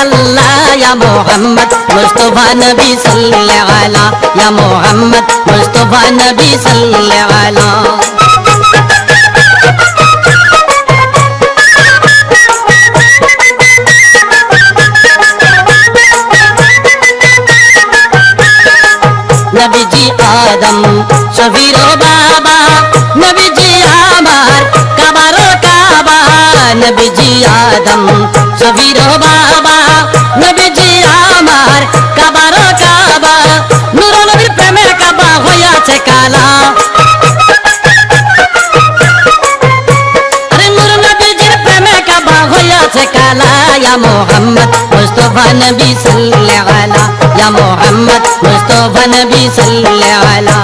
আল্লাহ ইয়া মুহাম্মদ মুস্তাফা নবী সাল্লাল্লাহু আলা ইয়া মুহাম্মদ মুস্তাফা নবী সাল্লাল্লাহু আলা নবীজি আদম শফির বাবা নবীজি আমার কাবার কাবা নবীজি আদম শফির বাবা নবীজি আমার কাবার কাবা নূর নবীর প্রেমে কাবা হইয়াছে কালা আরে নূর নবীজির প্রেমে কাবা হইয়াছে কালা ইয়া মুহাম্মদ মুস্তাফা নবী সাল্লাল্লাহু আলা ইয়া মুহাম্মদ মুস্তাফা নবী সাল্লাল্লাহু আলা